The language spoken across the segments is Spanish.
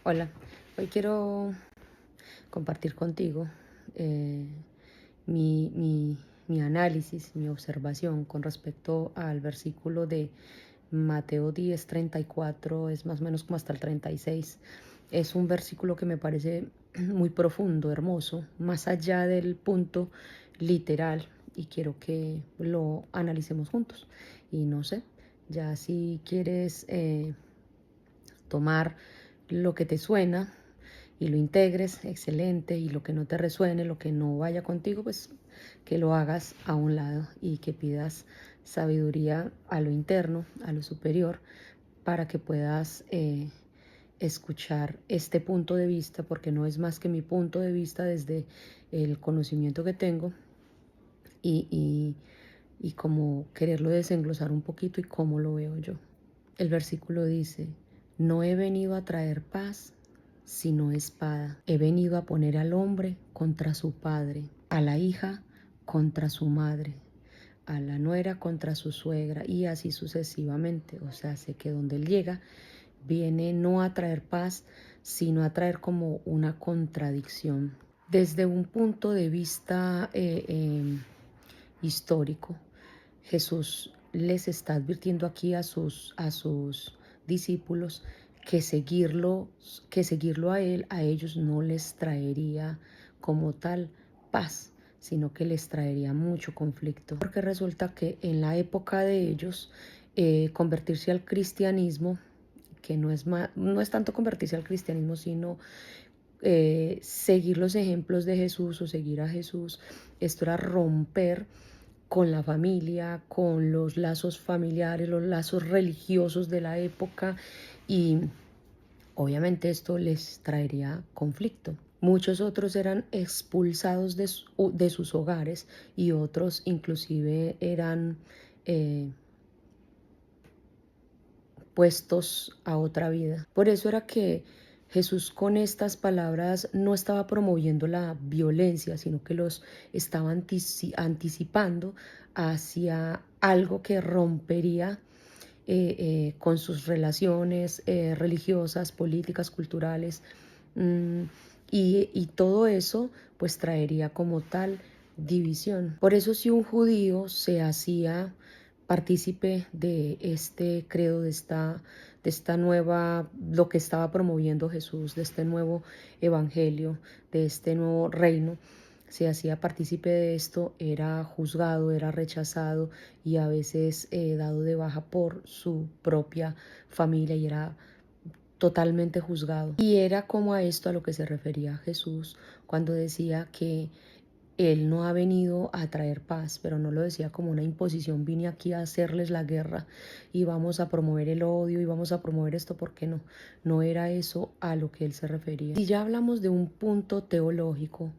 Hola, hoy quiero compartir contigo eh, mi, mi- mi análisis, mi observación con respecto al versículo de Mateo 10:34, es más o menos como hasta el 36. Es un versículo que me parece muy profundo, hermoso, más allá del punto literal, y quiero que lo analicemos juntos. Y no sé, ya si quieres tomar lo que te suena y lo integres, excelente, y lo que no te resuene, lo que no vaya contigo, pues que lo hagas a un lado y que pidas sabiduría a lo interno, a lo superior, para que puedas escuchar este punto de vista, porque no es más que mi punto de vista desde el conocimiento que tengo y, y, y como quererlo desenglosar un poquito y cómo lo veo yo. El versículo dice: no he venido a traer paz, sino espada. He venido a poner al hombre contra su padre, a la hija contra su madre, a la nuera contra su suegra, y así sucesivamente. O sea, sé que donde él llega, viene no a traer paz, sino a traer como una contradicción. Desde un punto de vista histórico, Jesús les está advirtiendo aquí a sus discípulos que seguirlo a él, a ellos no les traería como tal paz, sino que les traería mucho conflicto. Porque resulta que en la época de ellos, convertirse al cristianismo, que no es tanto convertirse al cristianismo, sino seguir los ejemplos de Jesús o seguir a Jesús, esto era romper con la familia, con los lazos familiares, los lazos religiosos de la época, y obviamente esto les traería conflicto. Muchos otros eran expulsados de sus hogares y otros inclusive eran puestos a otra vida. Por eso era que Jesús con estas palabras no estaba promoviendo la violencia, sino que los estaba anticipando hacia algo que rompería con sus relaciones religiosas, políticas, culturales, mmm, y todo eso pues traería como tal división. Por eso si un judío se hacía partícipe de este credo, de esta nueva, lo que estaba promoviendo Jesús, de este nuevo evangelio, de este nuevo reino, se hacía partícipe de esto, era juzgado, era rechazado y a veces dado de baja por su propia familia, y era totalmente juzgado. Y era como a esto a lo que se refería Jesús cuando decía que él no ha venido a traer paz, pero no lo decía como una imposición: vine aquí a hacerles la guerra y vamos a promover el odio y vamos a promover esto. ¿Por qué no? No era eso a lo que él se refería. Si ya hablamos de un punto teológico,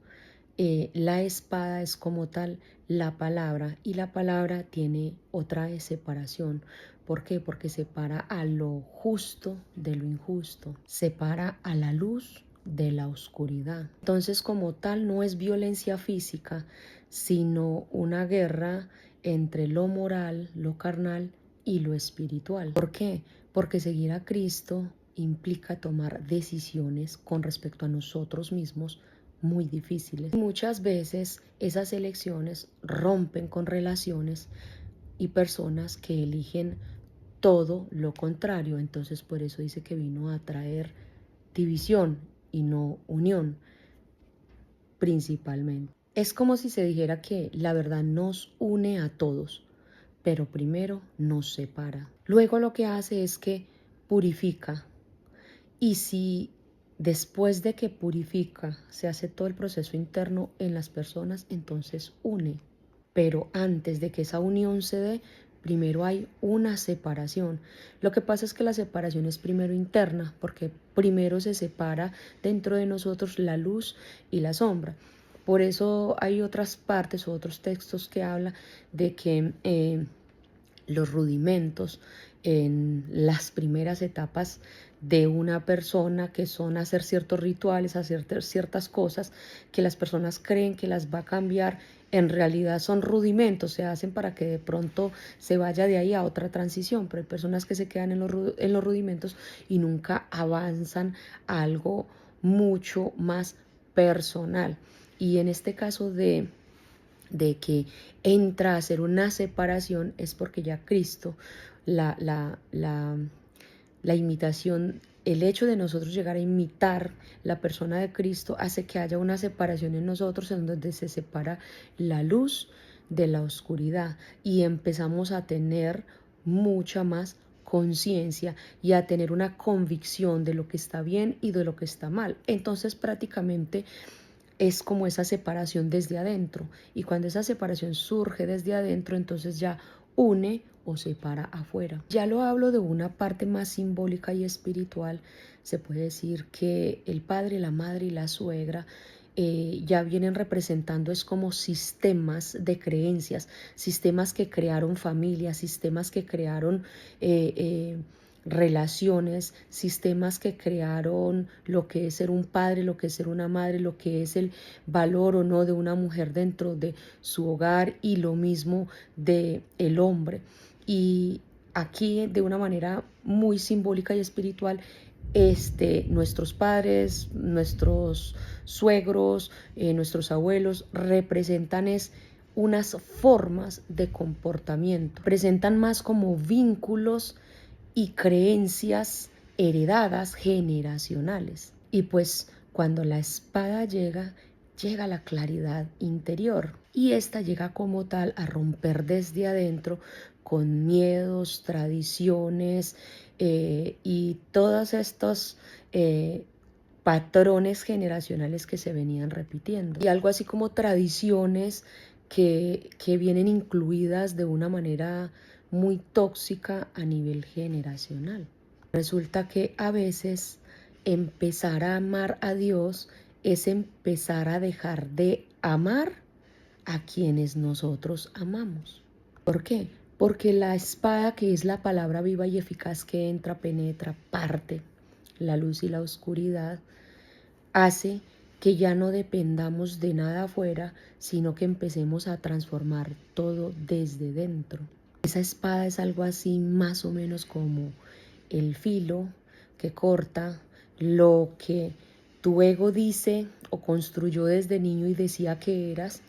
la espada es como tal la palabra, y la palabra tiene otra separación. ¿Por qué? Porque separa a lo justo de lo injusto, separa a la luz de la oscuridad. Entonces, como tal, no es violencia física, sino una guerra entre lo moral, lo carnal y lo espiritual. ¿Por qué? Porque seguir a Cristo implica tomar decisiones con respecto a nosotros mismos muy difíciles. Muchas veces esas elecciones rompen con relaciones y personas que eligen todo lo contrario. Entonces por eso dice que vino a traer división y no unión principalmente. Es como si se dijera que la verdad nos une a todos, pero primero nos separa. Luego lo que hace es que purifica. Y si después de que purifica se hace todo el proceso interno en las personas, entonces une. Pero antes de que esa unión se dé, primero hay una separación. Lo que pasa es que la separación es primero interna, porque primero se separa dentro de nosotros la luz y la sombra. Por eso hay otras partes o otros textos que habla de que los rudimentos en las primeras etapas de una persona, que son hacer ciertos rituales, hacer ciertas cosas que las personas creen que las va a cambiar en realidad son rudimentos, se hacen para que de pronto se vaya de ahí a otra transición, pero hay personas que se quedan en los rudimentos y nunca avanzan a algo mucho más personal. Y en este caso de que entra a hacer una separación es porque ya Cristo, la, la, la, la imitación, el hecho de nosotros llegar a imitar la persona de Cristo hace que haya una separación en nosotros en donde se separa la luz de la oscuridad y empezamos a tener mucha más conciencia y a tener una convicción de lo que está bien y de lo que está mal. Entonces prácticamente es como esa separación desde adentro. Y cuando esa separación surge desde adentro, entonces ya une o separa afuera. Ya lo hablo de una parte más simbólica y espiritual. Se puede decir que el padre, la madre y la suegra ya vienen representando es como sistemas de creencias, sistemas que crearon familias, sistemas que crearon relaciones, sistemas que crearon lo que es ser un padre, lo que es ser una madre, lo que es el valor o no de una mujer dentro de su hogar y lo mismo de el hombre. Y aquí de una manera muy simbólica y espiritual, nuestros padres, nuestros suegros, nuestros abuelos representan es unas formas de comportamiento, presentan más como vínculos y creencias heredadas generacionales. Y pues cuando la espada llega, llega la claridad interior y esta llega como tal a romper desde adentro con miedos, tradiciones y todos estos patrones generacionales que se venían repitiendo. Y algo así como tradiciones que vienen incluidas de una manera muy tóxica a nivel generacional. Resulta que a veces empezar a amar a Dios es empezar a dejar de amar a quienes nosotros amamos. ¿Por qué? Porque la espada, que es la palabra viva y eficaz que entra, penetra, parte la luz y la oscuridad, hace que ya no dependamos de nada afuera, sino que empecemos a transformar todo desde dentro. Esa espada es algo así más o menos como el filo que corta lo que tu ego dice o construyó desde niño y decía que eras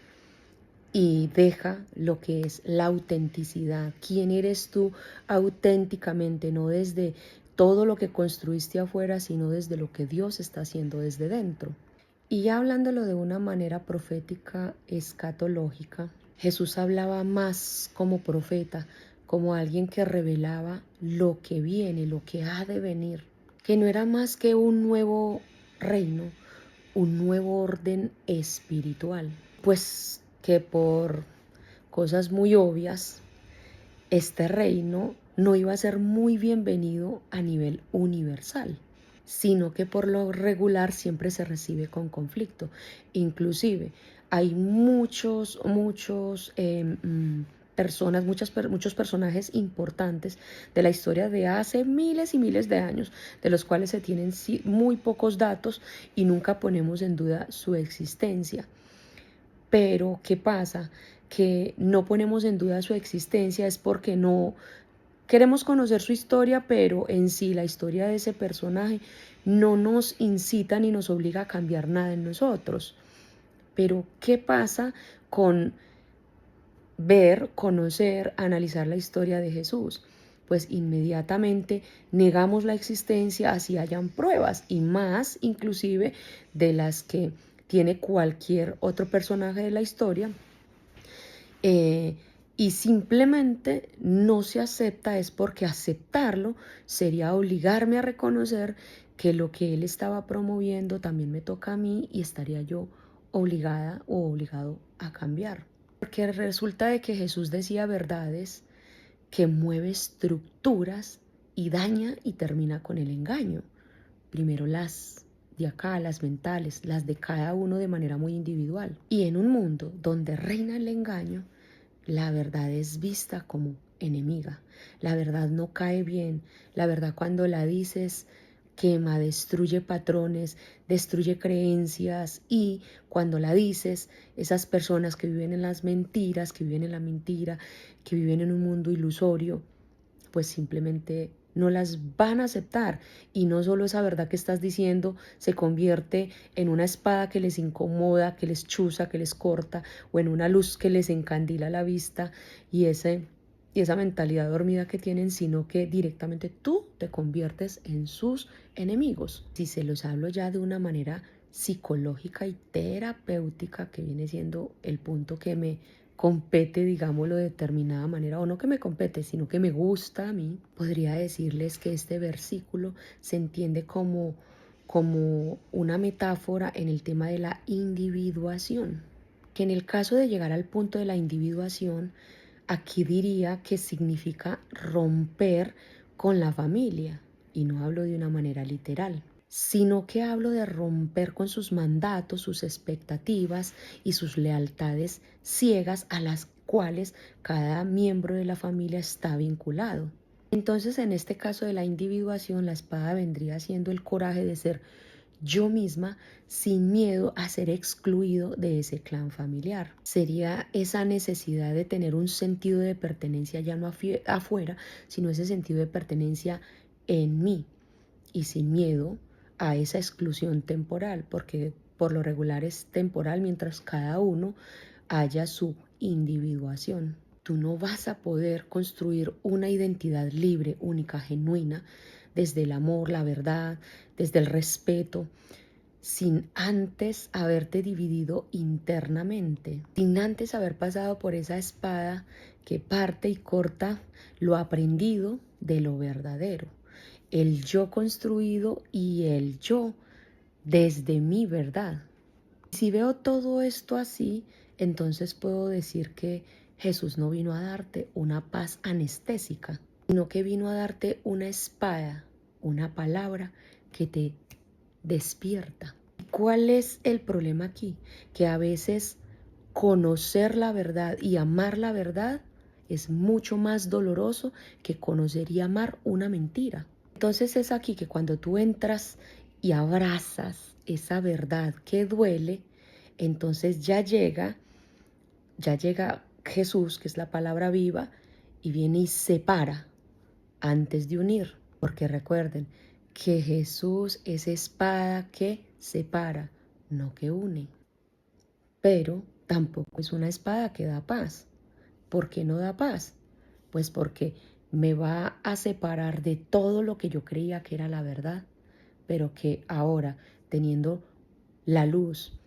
y deja lo que es la autenticidad. ¿Quién eres tú auténticamente? No desde todo lo que construiste afuera, sino desde lo que Dios está haciendo desde dentro. Y ya hablándolo de una manera profética escatológica, Jesús hablaba más como profeta, como alguien que revelaba lo que viene, lo que ha de venir, que no era más que un nuevo reino, un nuevo orden espiritual, pues que por cosas muy obvias, este reino no iba a ser muy bienvenido a nivel universal, sino que por lo regular siempre se recibe con conflicto. Inclusive hay muchos personas, muchos personajes importantes de la historia de hace miles y miles de años, de los cuales se tienen muy pocos datos y nunca ponemos en duda su existencia. Pero, ¿qué pasa? Que no ponemos en duda su existencia es porque no queremos conocer su historia, pero en sí la historia de ese personaje no nos incita ni nos obliga a cambiar nada en nosotros. Pero, ¿qué pasa con ver, conocer, analizar la historia de Jesús? Pues inmediatamente negamos la existencia así hayan pruebas y más inclusive de las que tiene cualquier otro personaje de la historia. Y simplemente no se acepta es porque aceptarlo sería obligarme a reconocer que lo que él estaba promoviendo también me toca a mí y estaría yo obligada o obligado a cambiar. Porque resulta de que Jesús decía verdades que mueve estructuras y daña y termina con el engaño. Primero las de acá, las mentales, las de cada uno de manera muy individual. Y en un mundo donde reina el engaño, la verdad es vista como enemiga. La verdad no cae bien. La verdad cuando la dices quema, destruye patrones, destruye creencias y cuando la dices, esas personas que viven en las mentiras, que viven en la mentira, que viven en un mundo ilusorio, pues simplemente no las van a aceptar. Y no solo esa verdad que estás diciendo se convierte en una espada que les incomoda, que les chuza, que les corta, o en una luz que les encandila la vista y esa mentalidad dormida que tienen, sino que directamente tú te conviertes en sus enemigos. Si se los hablo ya de una manera psicológica y terapéutica, que viene siendo el punto que me compete, digámoslo de determinada manera, o no que me compete, sino que me gusta a mí, podría decirles que este versículo se entiende como una metáfora en el tema de la individuación, que en el caso de llegar al punto de la individuación, aquí diría que significa romper con la familia, y no hablo de una manera literal, sino que hablo de romper con sus mandatos, sus expectativas y sus lealtades ciegas a las cuales cada miembro de la familia está vinculado. Entonces, en este caso de la individuación, la espada vendría siendo el coraje de ser yo misma sin miedo a ser excluido de ese clan familiar. Sería esa necesidad de tener un sentido de pertenencia ya no afuera, sino ese sentido de pertenencia en mí y sin miedo a esa exclusión temporal, porque por lo regular es temporal mientras cada uno haya su individuación. Tú no vas a poder construir una identidad libre, única, genuina, desde el amor, la verdad, desde el respeto, sin antes haberte dividido internamente, sin antes haber pasado por esa espada que parte y corta lo aprendido de lo verdadero, el yo construido y el yo desde mi verdad. Si veo todo esto así, entonces puedo decir que Jesús no vino a darte una paz anestésica, sino que vino a darte una espada, una palabra que te despierta. ¿Cuál es el problema aquí? Que a veces conocer la verdad y amar la verdad es mucho más doloroso que conocer y amar una mentira. Entonces es aquí que cuando tú entras y abrazas esa verdad que duele, entonces ya llega Jesús, que es la palabra viva, y viene y separa antes de unir. Porque recuerden que Jesús es espada que separa, no que une. Pero tampoco es una espada que da paz. ¿Por qué no da paz? Pues porque me va a separar de todo lo que yo creía que era la verdad, pero que ahora, teniendo la luz,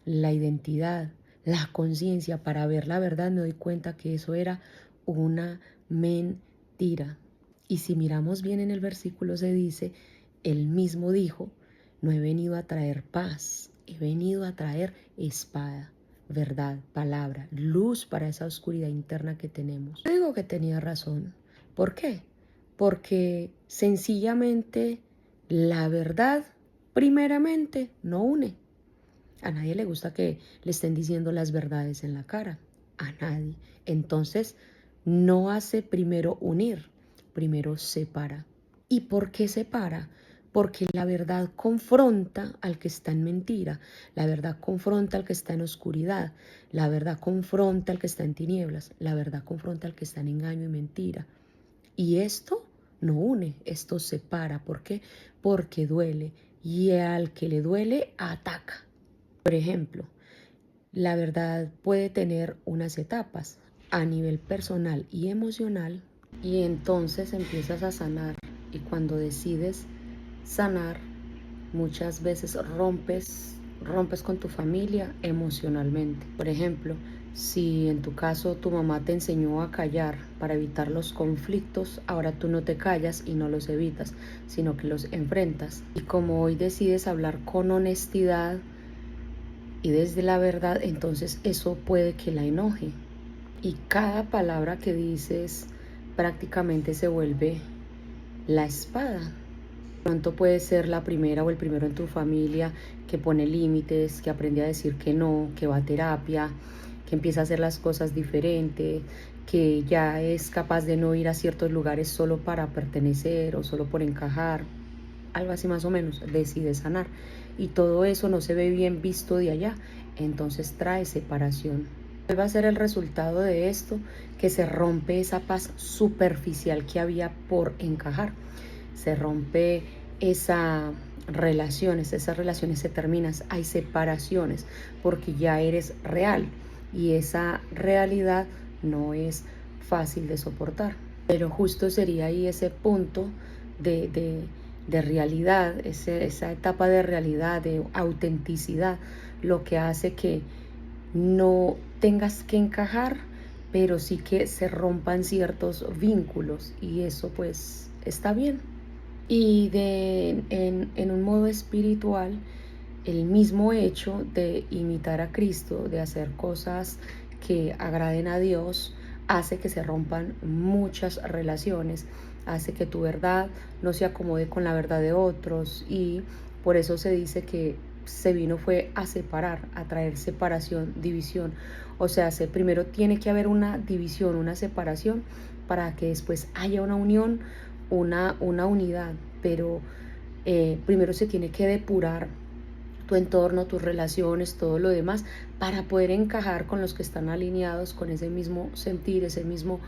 la identidad, la conciencia para ver la verdad, me doy cuenta que eso era una mentira. Y si miramos bien en el versículo se dice, él mismo dijo, no he venido a traer paz, he venido a traer espada, verdad, palabra, luz para esa oscuridad interna que tenemos. Yo digo que tenía razón. ¿Por qué? Porque sencillamente la verdad, primeramente, no une. A nadie le gusta que le estén diciendo las verdades en la cara. A nadie. Entonces, no hace primero unir, primero separa. ¿Y por qué separa? Porque la verdad confronta al que está en mentira, la verdad confronta al que está en oscuridad, la verdad confronta al que está en tinieblas, la verdad confronta al que está en engaño y mentira. Y esto no une, esto separa. ¿Por qué? Porque duele y al que le duele ataca. Por ejemplo, la verdad puede tener unas etapas a nivel personal y emocional y entonces empiezas a sanar y cuando decides sanar muchas veces rompes con tu familia emocionalmente. Por ejemplo, si en tu caso tu mamá te enseñó a callar para evitar los conflictos, ahora tú no te callas y no los evitas, sino que los enfrentas. Y como hoy decides hablar con honestidad y desde la verdad, entonces eso puede que la enoje. Y cada palabra que dices prácticamente se vuelve la espada. Pronto puede ser la primera o el primero en tu familia que pone límites, que aprende a decir que no, que va a terapia, que empieza a hacer las cosas diferente, que ya es capaz de no ir a ciertos lugares solo para pertenecer o solo por encajar. algo así más o menos, decide sanar. Y todo eso no se ve bien visto de allá, entonces trae separación. ¿Cuál va a ser el resultado de esto? Que se rompe esa paz superficial que había por encajar. Se rompe esas relaciones se terminan, hay separaciones, porque ya eres real y esa realidad no es fácil de soportar. Pero justo sería ahí ese punto de realidad, esa etapa de realidad, de autenticidad, lo que hace que no tengas que encajar, pero sí que se rompan ciertos vínculos y eso pues está bien. Y en un modo espiritual, el mismo hecho de imitar a Cristo, de hacer cosas que agraden a Dios, hace que se rompan muchas relaciones, hace que tu verdad no se acomode con la verdad de otros y por eso se dice que se vino fue a separar, a traer separación, división. O sea, primero tiene que haber una división, una separación, para que después haya una unión, una unidad, pero primero se tiene que depurar tu entorno, tus relaciones, todo lo demás, para poder encajar con los que están alineados con ese mismo sentir, ese mismo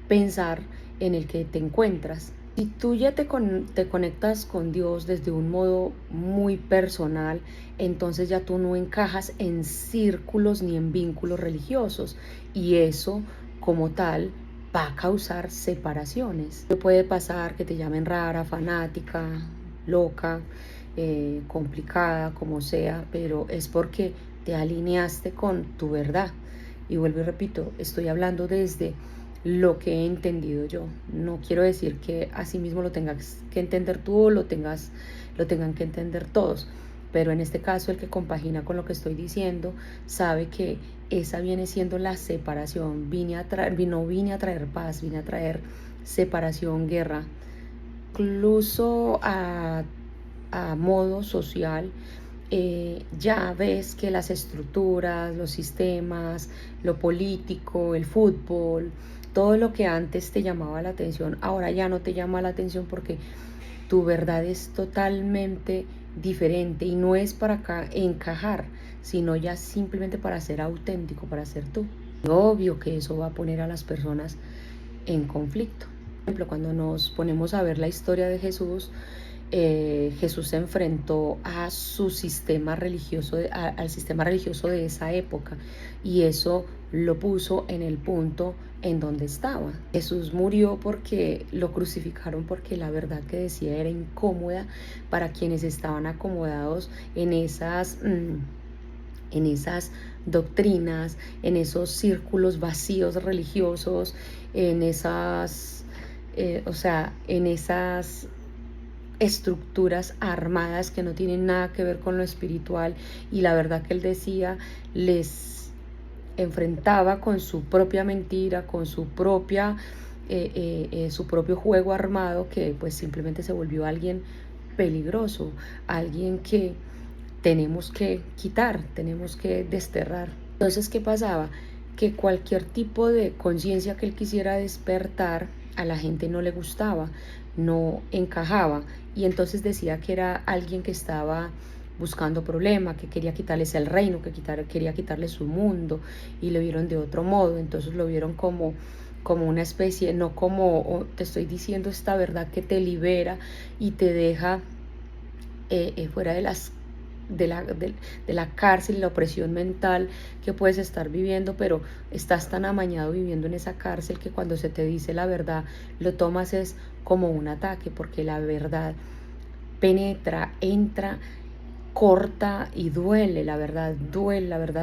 pensar en el que te encuentras. Si tú ya te conectas con Dios desde un modo muy personal, entonces ya tú no encajas en círculos ni en vínculos religiosos y eso como tal va a causar separaciones. Puede pasar que te llamen rara, fanática, loca, complicada, como sea, pero es porque te alineaste con tu verdad. Y vuelvo y repito, estoy hablando desde lo que he entendido yo. No quiero decir que así mismo lo tengas que entender tú o lo tengan que entender todos, pero en este caso el que compagina con lo que estoy diciendo sabe que esa viene siendo la separación. No vine a traer paz, vine a traer separación, guerra, incluso a modo social. Ya ves que las estructuras, los sistemas, lo político, el fútbol, todo lo que antes te llamaba la atención, ahora ya no te llama la atención porque tu verdad es totalmente diferente y no es para encajar, sino ya simplemente para ser auténtico, para ser tú. Y obvio que eso va a poner a las personas en conflicto. Por ejemplo, cuando nos ponemos a ver la historia de Jesús, Jesús se enfrentó a su sistema religioso, al sistema religioso de esa época, y eso lo puso en el punto en donde estaba. Jesús murió porque lo crucificaron, porque la verdad que decía era incómoda para quienes estaban acomodados en esas doctrinas, en esos círculos vacíos religiosos, en esas, en esas estructuras armadas que no tienen nada que ver con lo espiritual. Y la verdad que él decía, les enfrentaba con su propia mentira, con su propio juego armado, que pues simplemente se volvió alguien peligroso, alguien que tenemos que quitar, tenemos que desterrar. Entonces, ¿qué pasaba? Que cualquier tipo de conciencia que él quisiera despertar, a la gente no le gustaba, no encajaba, y entonces decía que era alguien que estaba buscando problema, que quería quitarles el reino, quería quitarles su mundo, y lo vieron de otro modo. Entonces lo vieron como una especie, no como te estoy diciendo esta verdad que te libera y te deja fuera de la cárcel y la opresión mental que puedes estar viviendo, pero estás tan amañado viviendo en esa cárcel que cuando se te dice la verdad lo tomas es como un ataque, porque la verdad penetra, entra, corta y duele. La verdad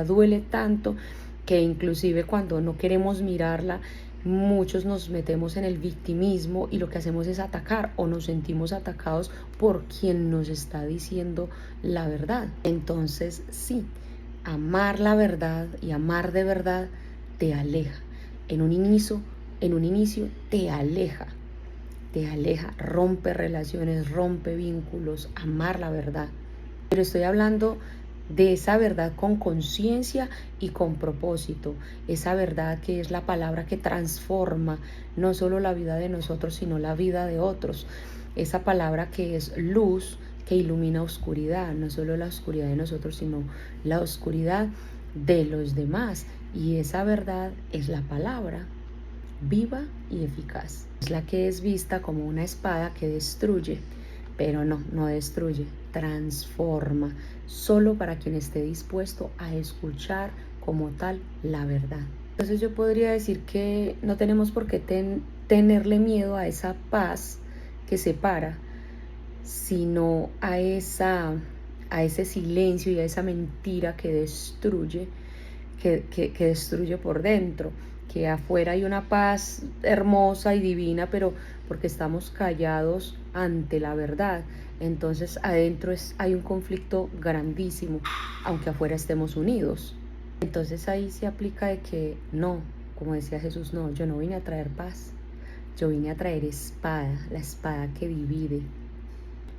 duele tanto que inclusive cuando no queremos mirarla, muchos nos metemos en el victimismo y lo que hacemos es atacar, o nos sentimos atacados por quien nos está diciendo la verdad. Entonces sí, amar la verdad y amar de verdad te aleja. En un inicio te aleja, rompe relaciones, rompe vínculos, amar la verdad. Pero estoy hablando de esa verdad con conciencia y con propósito, esa verdad que es la palabra que transforma no solo la vida de nosotros, sino la vida de otros, esa palabra que es luz, que ilumina oscuridad, no solo la oscuridad de nosotros, sino la oscuridad de los demás. Y esa verdad es la palabra viva y eficaz. Es la que es vista como una espada que destruye, pero no destruye, transforma, solo para quien esté dispuesto a escuchar como tal la verdad. Entonces yo podría decir que no tenemos por qué tenerle miedo a esa paz que separa, sino a ese silencio y a esa mentira que destruye, que destruye por dentro, que afuera hay una paz hermosa y divina, pero porque estamos callados ante la verdad. Entonces adentro hay un conflicto grandísimo, aunque afuera estemos unidos. Entonces ahí se aplica de que no, como decía Jesús, no, yo no vine a traer paz, yo vine a traer espada, la espada que divide.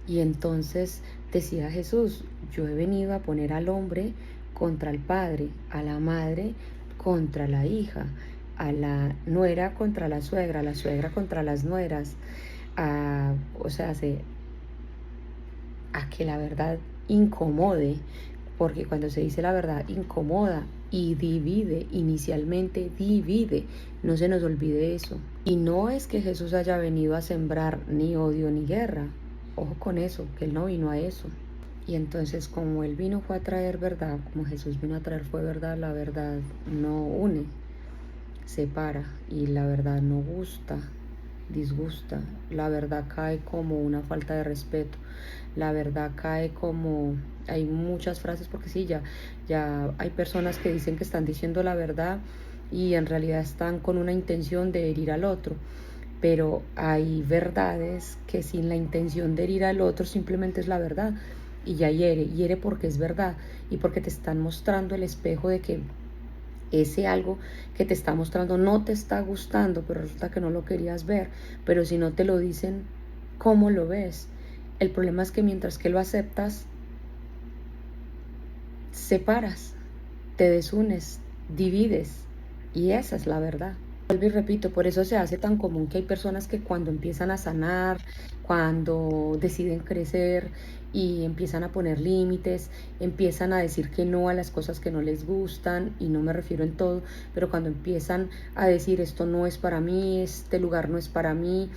Y entonces decía Jesús, yo he venido a poner al hombre contra el padre, a la madre contra la hija, a la nuera contra la suegra contra las nueras, o sea, a que la verdad incomode, porque cuando se dice la verdad incomoda y divide, inicialmente divide, no se nos olvide eso. Y no es que Jesús haya venido a sembrar ni odio ni guerra, ojo con eso, que Él no vino a eso. Y entonces como Él vino fue a traer verdad, como Jesús vino a traer fue verdad, la verdad no une, separa, y la verdad no gusta, disgusta, la verdad cae como una falta de respeto, la verdad cae como, hay muchas frases, porque sí, ya hay personas que dicen que están diciendo la verdad y en realidad están con una intención de herir al otro, pero hay verdades que sin la intención de herir al otro simplemente es la verdad y ya hiere porque es verdad y porque te están mostrando el espejo de que ese algo que te está mostrando no te está gustando, pero resulta que no lo querías ver, pero si no te lo dicen, ¿cómo lo ves? El problema es que mientras que lo aceptas, separas, te desunes, divides, y esa es la verdad. Vuelvo y repito, por eso se hace tan común que hay personas que cuando empiezan a sanar, cuando deciden crecer y empiezan a poner límites, empiezan a decir que no a las cosas que no les gustan, y no me refiero en todo, pero cuando empiezan a decir esto no es para mí, este lugar no es para mí,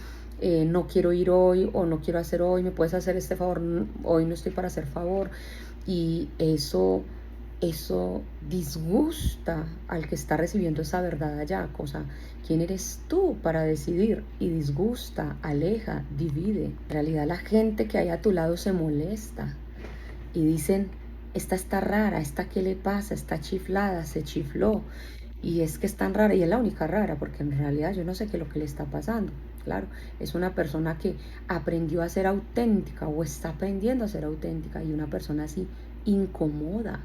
no quiero ir hoy o no quiero hacer hoy, me puedes hacer este favor, hoy no estoy para hacer favor, y eso disgusta al que está recibiendo esa verdad allá, cosa, ¿quién eres tú para decidir? Y disgusta, aleja, divide. En realidad la gente que hay a tu lado se molesta y dicen, esta está rara, esta qué le pasa, está chiflada, se chifló, y es que es tan rara y es la única rara, porque en realidad yo no sé qué es lo que le está pasando. Claro, es una persona que aprendió a ser auténtica o está aprendiendo a ser auténtica, y una persona así incomoda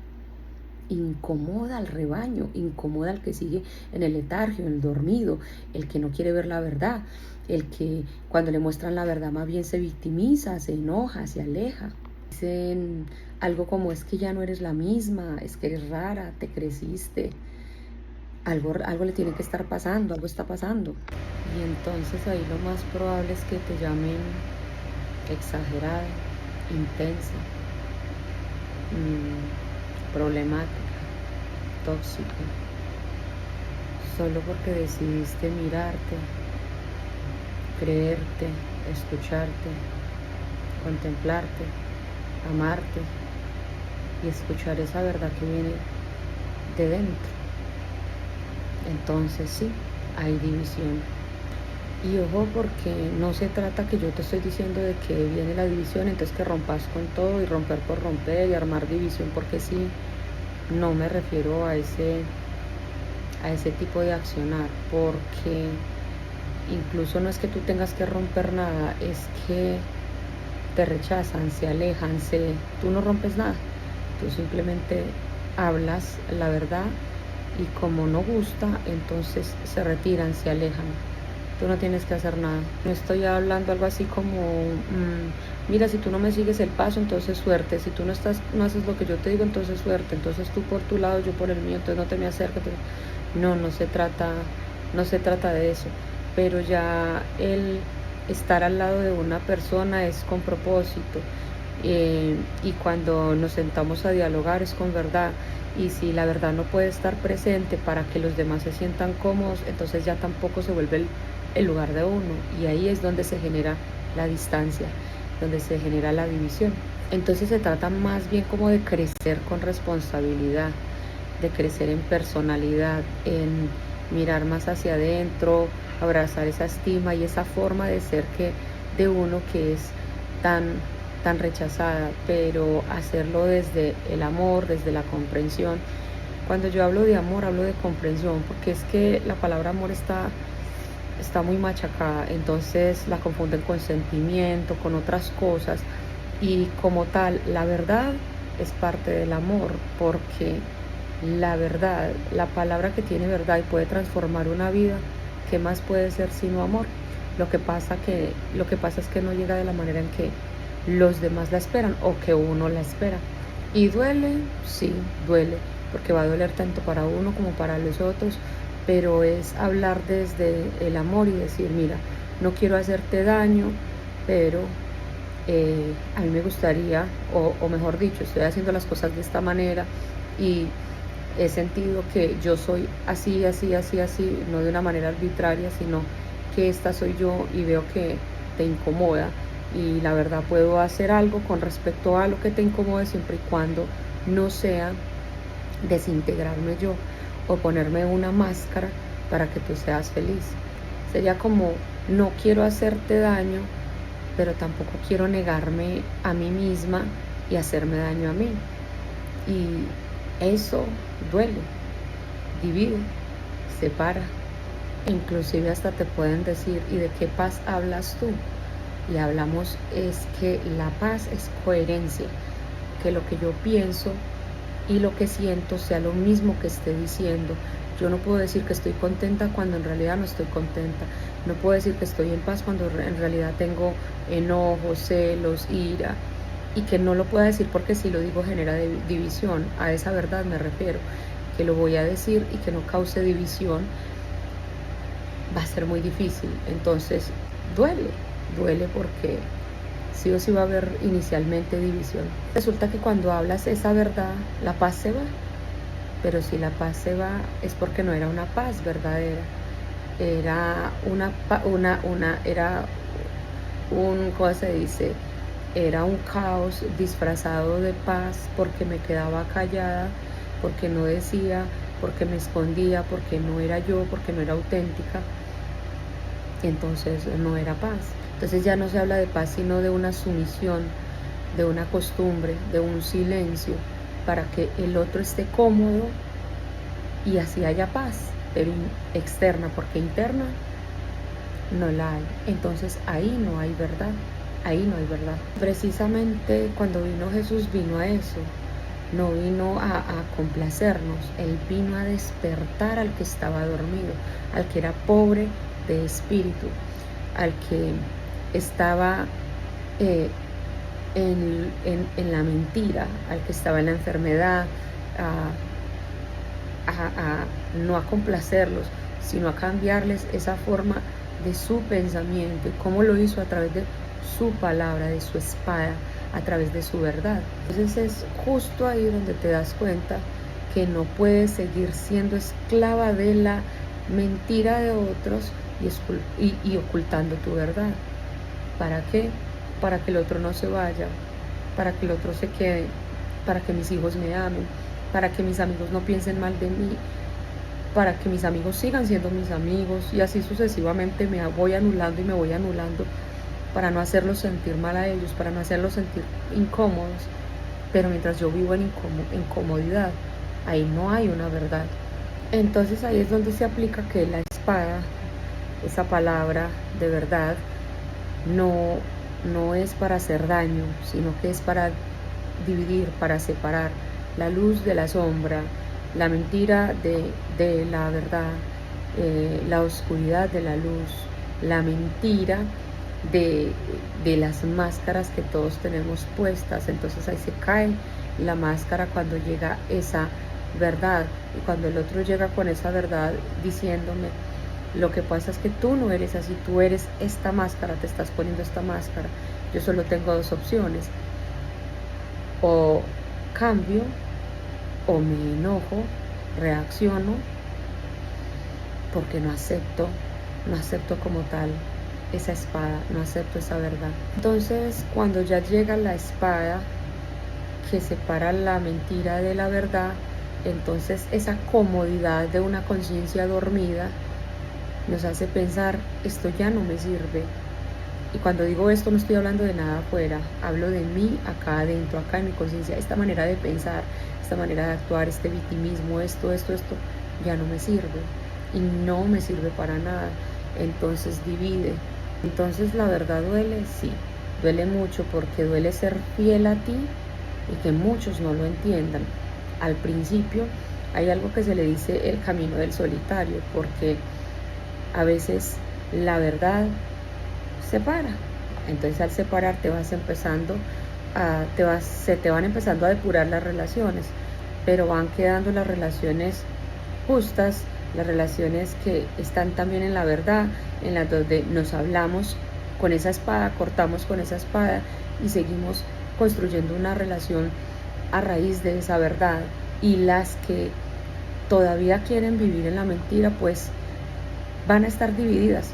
al rebaño, incomoda al que sigue en el letargio, en el dormido, el que no quiere ver la verdad, el que cuando le muestran la verdad más bien se victimiza, se enoja, se aleja. Dicen algo como, es que ya no eres la misma, es que eres rara, te creciste, algo le tiene que estar pasando, algo está pasando. Y entonces ahí lo más probable es que te llamen exagerada, intensa, problemática, tóxica, solo porque decidiste mirarte, creerte, escucharte, contemplarte, amarte y escuchar esa verdad que viene de dentro. Entonces sí, hay división. Y ojo, porque no se trata que yo te estoy diciendo de que viene la división, entonces que rompas con todo y romper por romper y armar división, porque sí, no me refiero a ese tipo de accionar, porque incluso no es que tú tengas que romper nada, es que te rechazan, se alejan, tú no rompes nada, tú simplemente hablas la verdad y como no gusta, entonces se retiran, se alejan. tú no tienes que hacer nada. No estoy hablando algo así como, mira, si tú no me sigues el paso, entonces suerte. Si tú no haces lo que yo te digo, entonces suerte. Entonces tú por tu lado, yo por el mío, entonces no te me acerques. No, no se trata de eso. Pero ya el estar al lado de una persona es con propósito. Y cuando nos sentamos a dialogar es con verdad. Y si la verdad no puede estar presente para que los demás se sientan cómodos, entonces ya tampoco se vuelve el lugar de uno. Y ahí es donde se genera la distancia, donde se genera la división. Entonces se trata más bien como de crecer con responsabilidad, de crecer en personalidad, en mirar más hacia adentro, abrazar esa estima y esa forma de ser que de uno que es tan rechazada, pero hacerlo desde el amor, desde la comprensión. Cuando yo hablo de amor, hablo de comprensión, porque es que la palabra amor está muy machacada, entonces la confunden con sentimiento, con otras cosas, y como tal, la verdad es parte del amor, porque la verdad, la palabra que tiene verdad y puede transformar una vida, ¿qué más puede ser sino amor? Lo que pasa es que no llega de la manera en que los demás la esperan o que uno la espera. Y duele, sí, duele, porque va a doler tanto para uno como para los otros, pero es hablar desde el amor y decir, mira, no quiero hacerte daño, pero a mí me gustaría, o mejor dicho, estoy haciendo las cosas de esta manera y he sentido que yo soy así, así, así, así, no de una manera arbitraria, sino que esta soy yo y veo que te incomoda y la verdad puedo hacer algo con respecto a lo que te incomode siempre y cuando no sea desintegrarme yo o ponerme una máscara para que tú seas feliz. Sería como, no quiero hacerte daño, pero tampoco quiero negarme a mí misma y hacerme daño a mí. Y eso duele, divide, separa. Inclusive hasta te pueden decir, ¿y de qué paz hablas tú? Y hablamos es que la paz es coherencia, que lo que yo pienso y lo que siento sea lo mismo que esté diciendo. Yo no puedo decir que estoy contenta cuando en realidad no estoy contenta. No puedo decir que estoy en paz cuando en realidad tengo enojo, celos, ira. Y que no lo pueda decir porque si lo digo genera división. A esa verdad me refiero. Que lo voy a decir y que no cause división va a ser muy difícil. Entonces duele porque sí o sí va a haber inicialmente división. Resulta que cuando hablas esa verdad, la paz se va. Pero si la paz se va es porque no era una paz verdadera. Era era ¿cómo se dice? Era un caos disfrazado de paz porque me quedaba callada, porque no decía, porque me escondía, porque no era yo, porque no era auténtica. Entonces no era paz. Entonces ya no se habla de paz, sino de una sumisión, de una costumbre, de un silencio, para que el otro esté cómodo y así haya paz, pero externa, porque interna no la hay. Entonces ahí no hay verdad, ahí no hay verdad. Precisamente cuando vino Jesús vino a eso, no vino a complacernos, Él vino a despertar al que estaba dormido, al que era pobre de espíritu, al que estaba en la mentira, al que estaba en la enfermedad, no a complacerlos, sino a cambiarles esa forma de su pensamiento. ¿Y cómo lo hizo? A través de su palabra, de su espada, a través de su verdad. Entonces es justo ahí donde te das cuenta que no puedes seguir siendo esclava de la mentira de otros y ocultando tu verdad. ¿Para qué? Para que el otro no se vaya, para que el otro se quede, para que mis hijos me amen, para que mis amigos no piensen mal de mí, para que mis amigos sigan siendo mis amigos y así sucesivamente me voy anulando y me voy anulando para no hacerlos sentir mal a ellos, para no hacerlos sentir incómodos. Pero mientras yo vivo en incomodidad, ahí no hay una verdad. Entonces ahí es donde se aplica que la espada, esa palabra de verdad, no es para hacer daño, sino que es para dividir, para separar la luz de la sombra, la mentira de la verdad, la oscuridad de la luz, la mentira de, de las máscaras que todos tenemos puestas. Entonces ahí se cae la máscara cuando llega esa verdad, y cuando el otro llega con esa verdad diciéndome: lo que pasa es que tú no eres así, tú eres esta máscara, te estás poniendo esta máscara. Yo solo tengo dos opciones: o cambio, o me enojo, reacciono, porque no acepto como tal esa espada, no acepto esa verdad. Entonces, cuando ya llega la espada que separa la mentira de la verdad, entonces esa comodidad de una conciencia dormida nos hace pensar: esto ya no me sirve. Y cuando digo esto no estoy hablando de nada afuera, hablo de mí acá adentro, acá en mi conciencia. Esta manera de pensar, esta manera de actuar, este victimismo, esto, ya no me sirve. Y no me sirve para nada. Entonces divide. Entonces la verdad duele, sí, duele mucho, porque duele ser fiel a ti y que muchos no lo entiendan. Al principio hay algo que se le dice el camino del solitario, porque a veces la verdad separa. Entonces al separar se te van empezando a depurar las relaciones, pero van quedando las relaciones justas, las relaciones que están también en la verdad, en las donde nos hablamos con esa espada, cortamos con esa espada y seguimos construyendo una relación a raíz de esa verdad. Y las que todavía quieren vivir en la mentira, pues van a estar divididas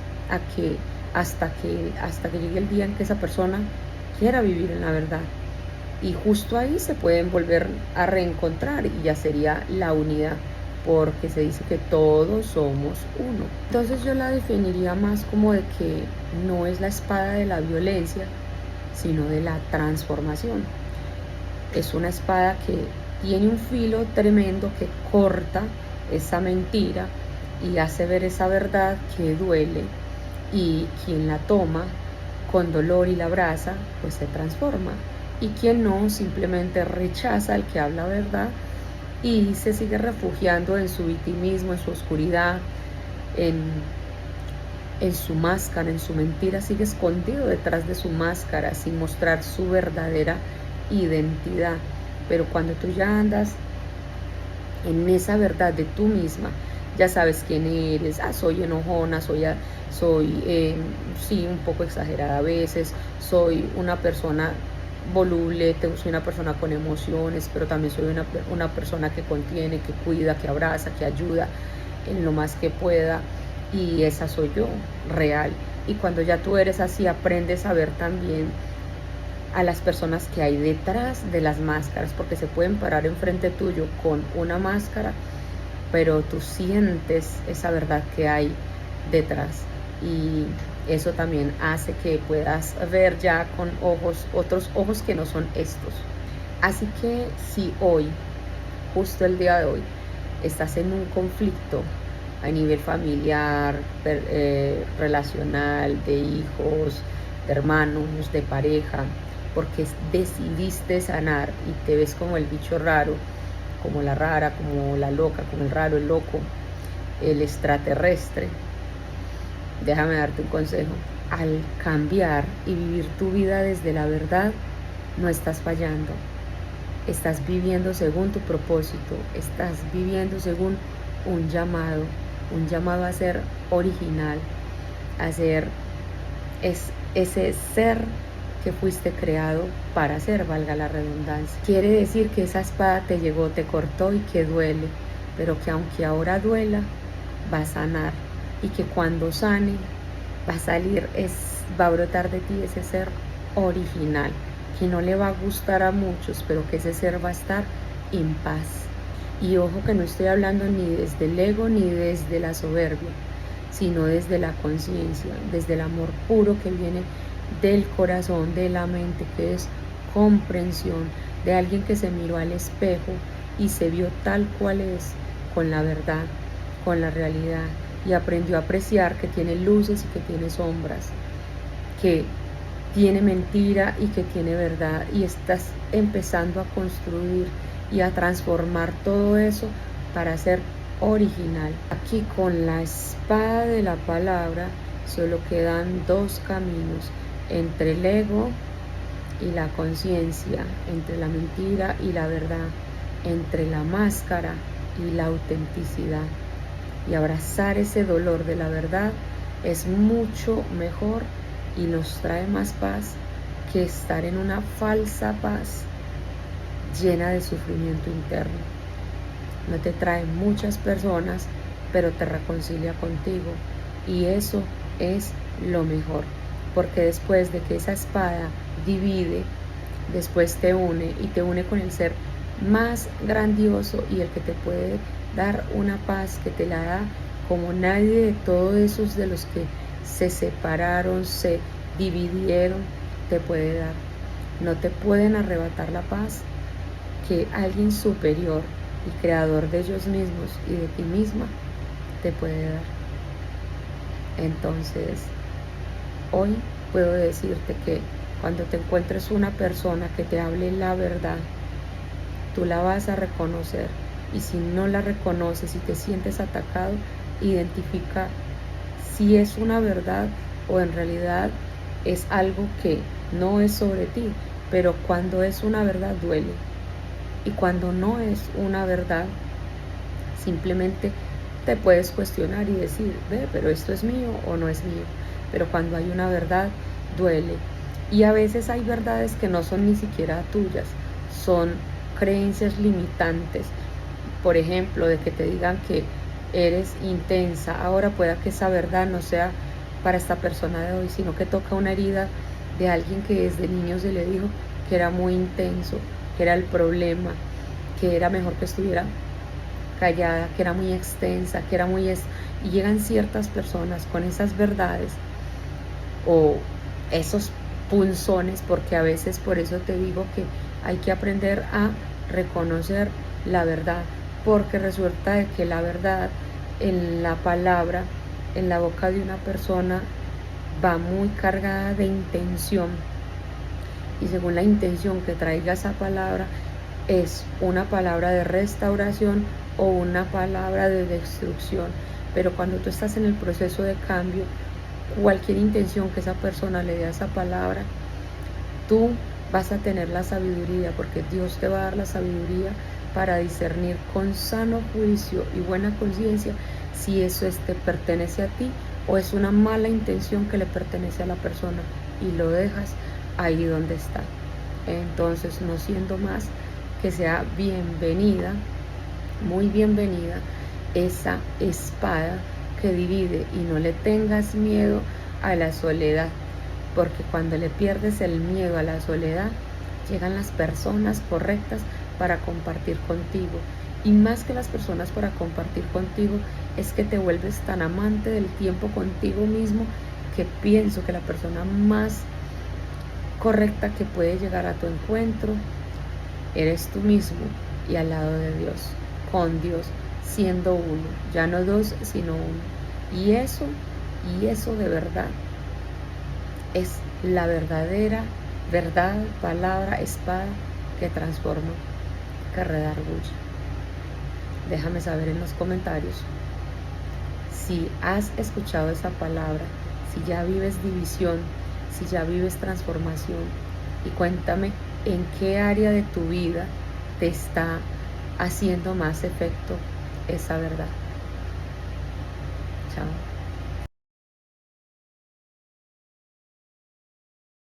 hasta que llegue el día en que esa persona quiera vivir en la verdad. Y justo ahí se pueden volver a reencontrar y ya sería la unidad, porque se dice que todos somos uno. Entonces yo la definiría más como de que no es la espada de la violencia, sino de la transformación. Es una espada que tiene un filo tremendo que corta esa mentira y hace ver esa verdad que duele, y quien la toma con dolor y la abraza, pues se transforma, y quien no, simplemente rechaza al que habla verdad y se sigue refugiando en su victimismo, en su oscuridad, en su máscara, en su mentira, sigue escondido detrás de su máscara sin mostrar su verdadera identidad. Pero cuando tú ya andas en esa verdad de tú misma, ya sabes quién eres. Soy enojona, soy sí, un poco exagerada a veces, soy una persona voluble, soy una persona con emociones, pero también soy una persona que contiene, que cuida, que abraza, que ayuda en lo más que pueda, y esa soy yo, real. Y cuando ya tú eres así, aprendes a ver también a las personas que hay detrás de las máscaras, porque se pueden parar enfrente tuyo con una máscara, pero tú sientes esa verdad que hay detrás, y eso también hace que puedas ver ya con otros ojos que no son estos. Así que si hoy, justo el día de hoy, estás en un conflicto a nivel familiar, relacional, de hijos, de hermanos, de pareja, porque decidiste sanar y te ves como el bicho raro, como la rara, como la loca, como el raro, el loco, el extraterrestre, déjame darte un consejo. Al cambiar y vivir tu vida desde la verdad, no estás fallando. Estás viviendo según tu propósito, estás viviendo según un llamado a ser original, a ser ese ser que fuiste creado para ser, valga la redundancia. Quiere decir que esa espada te llegó, te cortó y que duele, pero que aunque ahora duela, va a sanar, y que cuando sane va a salir, va a brotar de ti ese ser original, que no le va a gustar a muchos, pero que ese ser va a estar en paz. Y ojo que no estoy hablando ni desde el ego ni desde la soberbia, sino desde la conciencia, desde el amor puro que viene del corazón, de la mente, que es comprensión, de alguien que se miró al espejo y se vio tal cual es, con la verdad, con la realidad, y aprendió a apreciar que tiene luces y que tiene sombras, que tiene mentira y que tiene verdad, y estás empezando a construir y a transformar todo eso para ser original. Aquí con la espada de la palabra Solo quedan dos caminos, entre el ego y la conciencia, entre la mentira y la verdad, entre la máscara y la autenticidad. Y abrazar ese dolor de la verdad es mucho mejor y nos trae más paz que estar en una falsa paz llena de sufrimiento interno. No te trae muchas personas, pero te reconcilia contigo, y eso es lo mejor, porque después de que esa espada divide, después te une, y te une con el ser más grandioso y el que te puede dar una paz que te la da como nadie de todos esos de los que se separaron, se dividieron, te puede dar. No te pueden arrebatar la paz que alguien superior y creador de ellos mismos y de ti misma te puede dar. Entonces, hoy puedo decirte que cuando te encuentres una persona que te hable la verdad, tú la vas a reconocer, y si no la reconoces y te sientes atacado, identifica si es una verdad o en realidad es algo que no es sobre ti. Pero cuando es una verdad duele, y cuando no es una verdad, simplemente te puedes cuestionar y decir, ve, pero esto es mío o no es mío. Pero cuando hay una verdad, duele. Y a veces hay verdades que no son ni siquiera tuyas, son creencias limitantes. Por ejemplo, de que te digan que eres intensa. Ahora pueda que esa verdad no sea para esta persona de hoy, sino que toca una herida de alguien que desde niño se le dijo que era muy intenso, que era el problema, que era mejor que estuviera callada, que era muy extensa, que era muy... Y llegan ciertas personas con esas verdades o esos punzones, porque a veces, por eso te digo que hay que aprender a reconocer la verdad, porque resulta de que la verdad en la palabra, en la boca de una persona, va muy cargada de intención, y según la intención que traiga esa palabra, es una palabra de restauración o una palabra de destrucción. Pero cuando tú estás en el proceso de cambio, cualquier intención que esa persona le dé a esa palabra, tú vas a tener la sabiduría, porque Dios te va a dar la sabiduría para discernir con sano juicio y buena conciencia si eso te pertenece a ti o es una mala intención que le pertenece a la persona, y lo dejas ahí donde está. Entonces, no siendo más, que sea bienvenida, muy bienvenida, esa espada que divide, y no le tengas miedo a la soledad, porque cuando le pierdes el miedo a la soledad, llegan las personas correctas para compartir contigo. Y más que las personas para compartir contigo, es que te vuelves tan amante del tiempo contigo mismo, que pienso que la persona más correcta que puede llegar a tu encuentro eres tú mismo, y al lado de Dios, con Dios, siendo uno, ya no dos, sino uno. Y eso de verdad es la verdadera verdad, palabra, espada que transforma, que redarguye. Déjame saber en los comentarios si has escuchado esa palabra, si ya vives división, si ya vives transformación, y cuéntame en qué área de tu vida te está haciendo más efecto esa verdad. Chao.